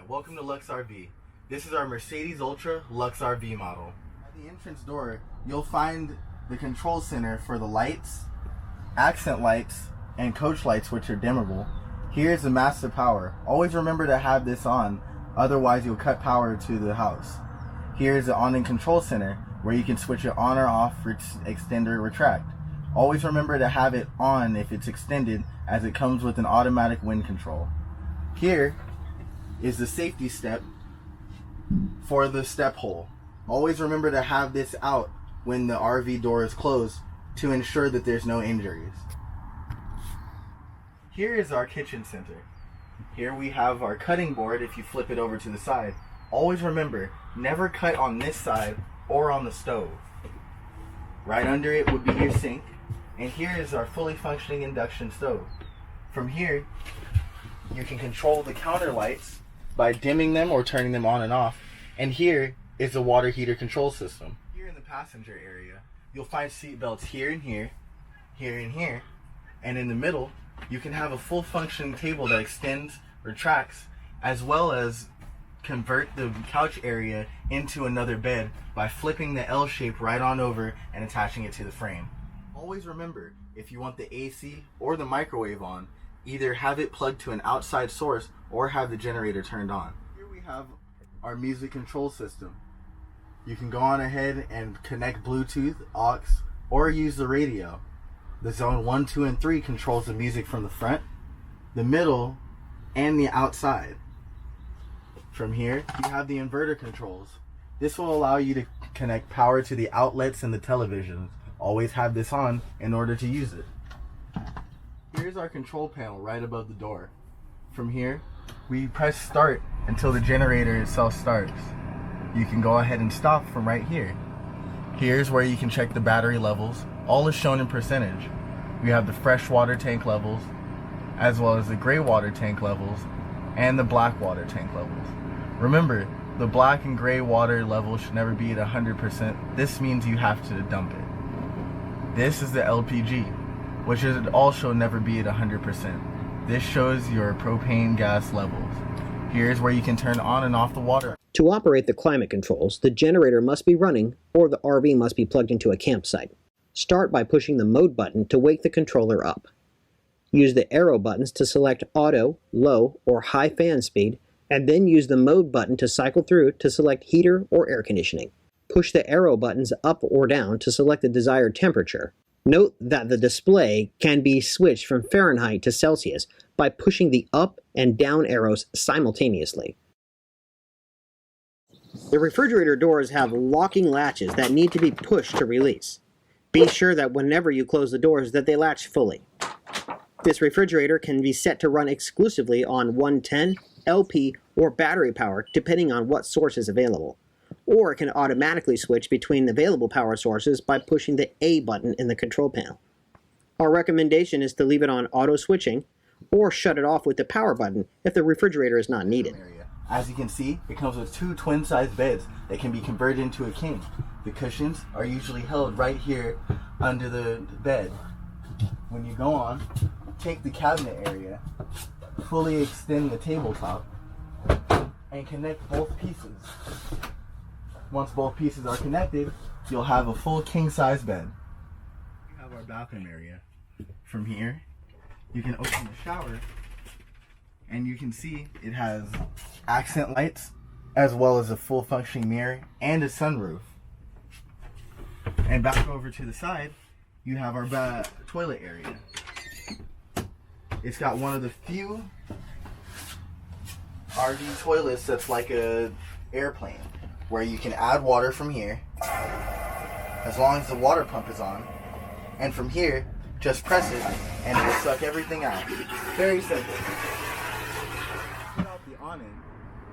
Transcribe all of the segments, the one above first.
welcome to Luxe RV. This is our Mercedes Ultra Luxe RV model. At the entrance door, you'll find the control center for the lights, accent lights, and coach lights, which are dimmable. Here's the master power. Always remember to have this on, otherwise you'll cut power to the house. Here's the Awning control center, where you can switch it on or off, extend or retract. Always remember to have it on if it's extended, as it comes with an automatic wind control. Here is the safety step for the step hole. Always remember to have this out when the RV door is closed to ensure that there's no injuries. Here is our kitchen center. Here we have our cutting board if you flip it over to the side. Always remember, never cut on this side or on the stove. Right under it would be your sink, and here is our fully functioning induction stove. From here, you can control the counter lights by dimming them or turning them on and off. And here is the water heater control system. Here in the passenger area, you'll find seat belts here and here, here and here, and in the middle, you can have a full functioning table that extends, retracts, as well as convert the couch area into another bed by flipping the L shape right on over and attaching it to the frame. Always remember, if you want the AC or the microwave on, either have it plugged to an outside source or have the generator turned on. Here we have our music control system. You can go on ahead and connect Bluetooth, aux, or use the radio. The zone 1, 2, and 3 controls the music from the front, the middle, and the outside. From here, you have the inverter controls. This will allow you to connect power to the outlets and the televisions. Always have this on in order to use it. Here's our control panel right above the door. From here, we press start until the generator itself starts. You can go ahead and stop from right here. Here's where you can check the battery levels. All is shown in percentage. We have the fresh water tank levels, as well as the gray water tank levels, and the black water tank levels. Remember, the black and gray water levels should never be at 100%. This means you have to dump it. This is the LPG, which should also never be at 100%. This shows your propane gas levels. Here's where you can turn on and off the water. To operate the climate controls, the generator must be running or the RV must be plugged into a campsite. Start by pushing the mode button to wake the controller up. Use the arrow buttons to select auto, low, or high fan speed, and then use the mode button to cycle through to select heater or air conditioning. Push the arrow buttons up or down to select the desired temperature. Note that the display can be switched from Fahrenheit to Celsius by pushing the up and down arrows simultaneously. The refrigerator doors have locking latches that need to be pushed to release. Be sure that whenever you close the doors that they latch fully. This refrigerator can be set to run exclusively on 110, LP, or battery power depending on what source is available. Or it can automatically switch between available power sources by pushing the A button in the control panel. Our recommendation is to leave it on auto switching or shut it off with the power button if the refrigerator is not needed. As you can see, it comes with 2 twin-size beds that can be converted into a king. The cushions are usually held right here under the bed. When you go on, take the cabinet area, fully extend the tabletop, and connect both pieces. Once both pieces are connected, you'll have a full king-size bed. We have our bathroom area. From here, you can open the shower, and you can see it has accent lights, as well as a full functioning mirror and a sunroof. And back over to the side, you have our toilet area. It's got one of the few RV toilets that's like a airplane, where you can add water from here, as long as the water pump is on, and from here, just press it, and it will suck everything out. Very simple. Put out the awning,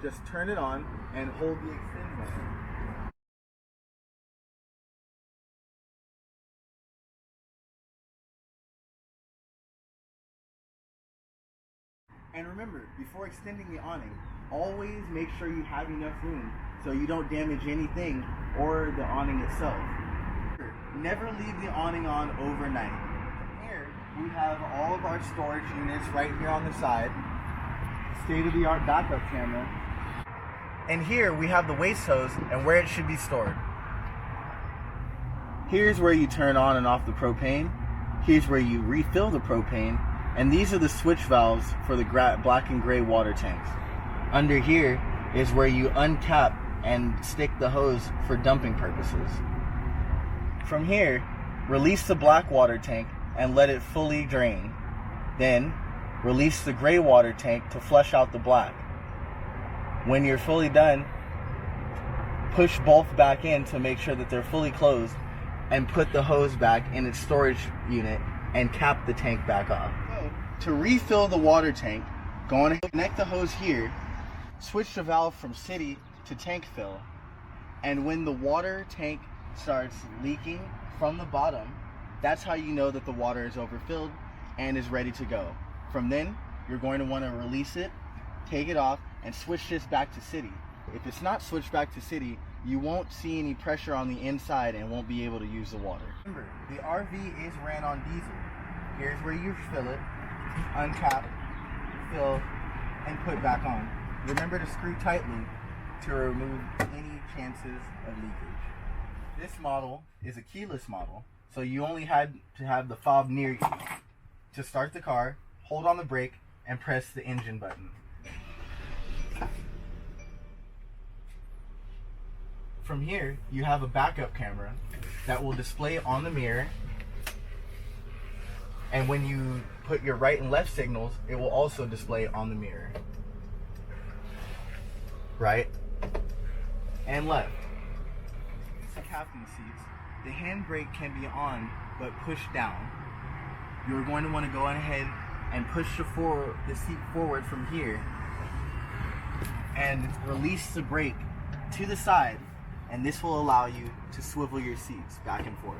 just turn it on, and hold the extend button. And remember, before extending the awning, always make sure you have enough room so you don't damage anything or the awning itself. Never leave the awning on overnight. Here, we have all of our storage units right here on the side. State-of-the-art backup camera. And here we have the waste hose and where it should be stored. Here's where you turn on and off the propane. Here's where you refill the propane. And these are the switch valves for the black and gray water tanks. Under here is where you uncap and stick the hose for dumping purposes. From here, release the black water tank and let it fully drain. Then, release the gray water tank to flush out the black. When you're fully done, push both back in to make sure that they're fully closed and put the hose back in its storage unit and cap the tank back off. So, to refill the water tank, go on and connect the hose here, switch the valve from city to tank fill, and when the water tank starts leaking from the bottom, that's how you know that the water is overfilled and is ready to go. From then, you're going to want to release it, take it off, and switch this back to city. If it's not switched back to city, you won't see any pressure on the inside and won't be able to use the water. Remember, the RV is ran on diesel. Here's where you fill it, uncap, fill, and put back on. Remember to screw tightly to remove any chances of leakage. This model is a keyless model, so you only had to have the fob near you. To start the car, hold on the brake and press the engine button. From here, you have a backup camera that will display on the mirror, and when you put your right and left signals, it will also display on the mirror. Right and left. The captain seats. The handbrake can be on but pushed down. You're going to want to go ahead and push the seat forward from here and release the brake to the side, and this will allow you to swivel your seats back and forth.